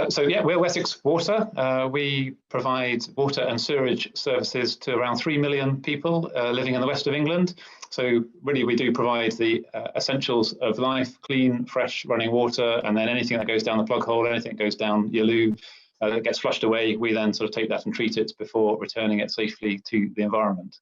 So yeah, we're Wessex Water. We provide water and sewerage services to around 3 million people living in the west of England. So really we do provide the essentials of life: clean, fresh running water, and then anything that goes down the plug hole, anything that goes down your loo, that gets flushed away, we then sort of take that and treat it before returning it safely to the environment.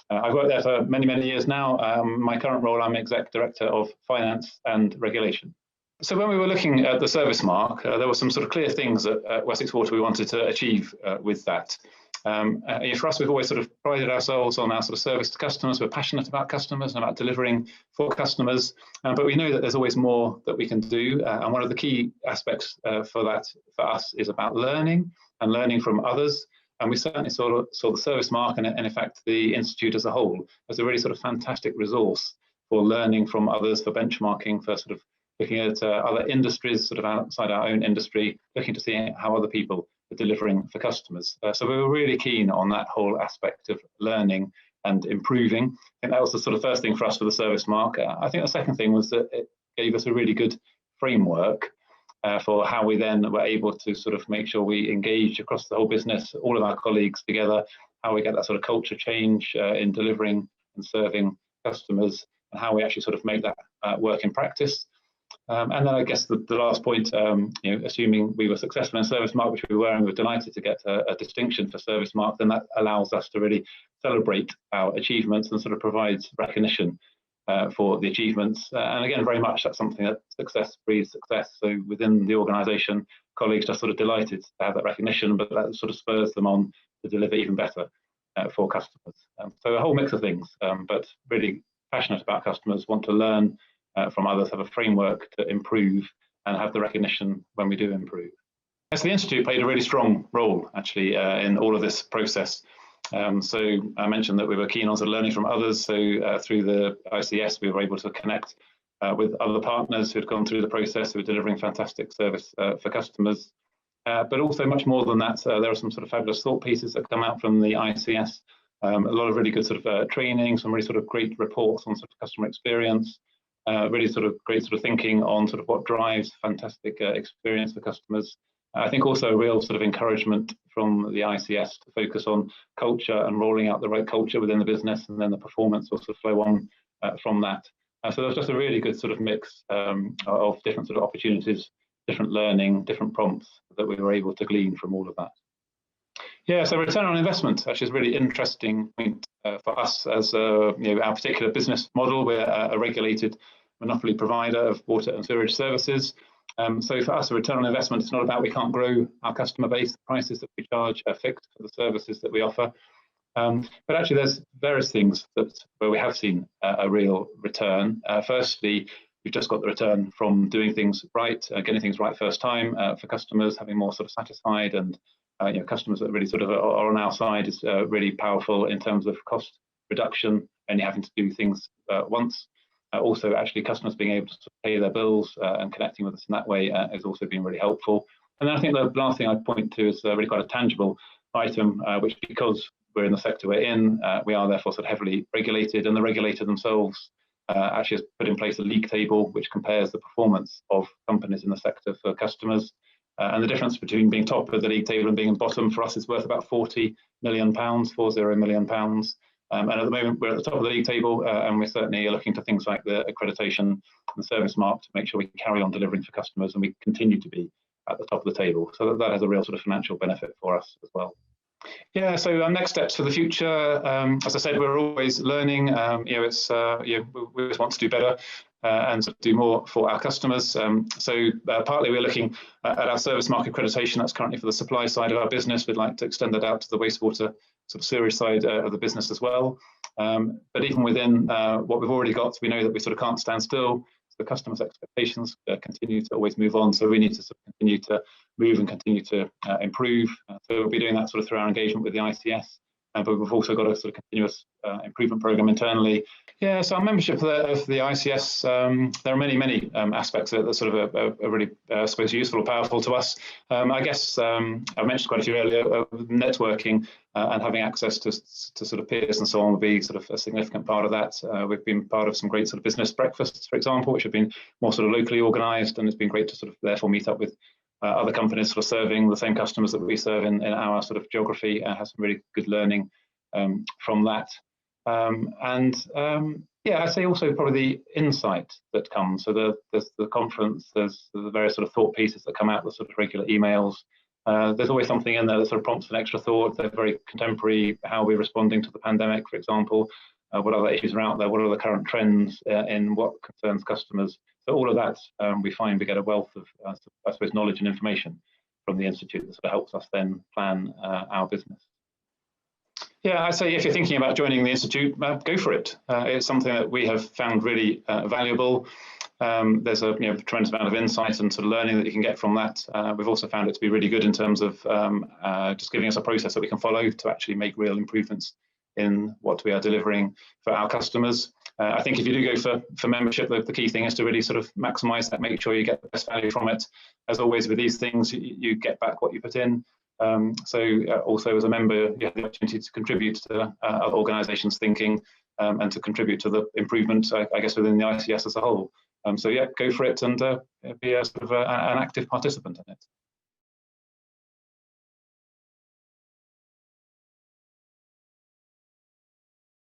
I've worked there for many, many years now. My current role, I'm Exec Director of Finance and Regulation. So when we were looking at the ServiceMark, there were some sort of clear things at Wessex Water we wanted to achieve with that. For us, we've always sort of prided ourselves on our sort of service to customers. We're passionate about customers and about delivering for customers, but we know that there's always more that we can do. And one of the key aspects for that for us is about learning and learning from others. And we certainly saw the ServiceMark and in fact the Institute as a whole as a really sort of fantastic resource for learning from others, for benchmarking, for sort of looking at other industries sort of outside our own industry, looking to see how other people are delivering for customers. So we were really keen on that whole aspect of learning and improving. I think that was the sort of first thing for us for the ServiceMark. I think the second thing was that it gave us a really good framework for how we then were able to sort of make sure we engage across the whole business, all of our colleagues together, how we get that sort of culture change in delivering and serving customers, and how we actually sort of make that work in practice. And then I guess the last point, assuming we were successful in ServiceMark, which we were, and we were delighted to get a distinction for ServiceMark, then that allows us to really celebrate our achievements and sort of provides recognition for the achievements. And again, very much that's something that success breeds success. So within the organisation, colleagues are sort of delighted to have that recognition, but that sort of spurs them on to deliver even better for customers. So a whole mix of things, but really passionate about customers, want to learn from others, have a framework to improve, and have the recognition when we do improve. So the Institute played a really strong role actually in all of this process. So I mentioned that we were keen on sort of learning from others. So through the ICS, we were able to connect with other partners who had gone through the process, who were delivering fantastic service for customers. But also much more than that, there are some sort of fabulous thought pieces that come out from the ICS. A lot of really good sort of training, some really sort of great reports on sort of customer experience. Really sort of great sort of thinking on sort of what drives fantastic experience for customers. I think also a real sort of encouragement from the ICS to focus on culture and rolling out the right culture within the business, and then the performance will sort of flow on from that. So there was just a really good sort of mix of different sort of opportunities, different learning, different prompts that we were able to glean from all of that. Yeah, so return on investment actually is a really interesting point for us as our particular business model. We're a regulated monopoly provider of water and sewerage services. So for us, a return on investment, it's not about we can't grow our customer base. The prices that we charge are fixed for the services that we offer. But actually, there's various things where we have seen a real return. Firstly, we've just got the return from doing things right, getting things right first time for customers, having more sort of satisfied and customers that really sort of are on our side is really powerful in terms of cost reduction, only having to do things once. Also, actually, customers being able to pay their bills and connecting with us in that way has also been really helpful. And then I think the last thing I'd point to is really quite a tangible item, which because we're in the sector we're in, we are therefore sort of heavily regulated, and the regulator themselves actually has put in place a league table which compares the performance of companies in the sector for customers. And the difference between being top of the league table and being bottom for us is worth about £40 million. And at the moment, we're at the top of the league table, and we're certainly looking to things like the accreditation and the ServiceMark to make sure we can carry on delivering for customers, and we continue to be at the top of the table. So that has a real sort of financial benefit for us as well. Yeah, so our next steps for the future, as I said, we're always learning. We always want to do better and sort of do more for our customers. So partly we're looking at our ServiceMark accreditation. That's currently for the supply side of our business. We'd like to extend that out to the wastewater sort of sewerage side of the business as well. But even within what we've already got, we know that we sort of can't stand still. So the customers' expectations continue to always move on. So we need to sort of continue to move and continue to improve. So we'll be doing that sort of through our engagement with the ICS. But we've also got a sort of continuous improvement program internally. Yeah, so our membership of the ICS, there are many aspects that are sort of are really, I suppose, useful or powerful to us. I guess I mentioned quite a few earlier, networking and having access to sort of peers and so on would be sort of a significant part of that. We've been part of some great sort of business breakfasts, for example, which have been more sort of locally organised, and it's been great to sort of therefore meet up with other companies sort of serving the same customers that we serve in our sort of geography, has some really good learning from that. Yeah, I'd say also probably the insight that comes. So there's the conference, there's the various sort of thought pieces that come out, the sort of regular emails. There's always something in there that sort of prompts an extra thought. They're very contemporary. How are we responding to the pandemic, for example? What other issues are out there? What are the current trends in what concerns customers? So all of that, we find we get a wealth of, I suppose, knowledge and information from the Institute that sort of helps us then plan our business. Yeah, I'd say if you're thinking about joining the Institute, go for it. It's something that we have found really valuable. There's a tremendous amount of insight and sort of learning that you can get from that. We've also found it to be really good in terms of just giving us a process that we can follow to actually make real improvements in what we are delivering for our customers. I think if you do go for membership, the key thing is to really sort of maximize that, make sure you get the best value from it. As always with these things, you get back what you put in. Also as a member, you have the opportunity to contribute to other organisations' thinking and to contribute to the improvement, I guess, within the ICS as a whole. So yeah, go for it and be a sort of an active participant in it.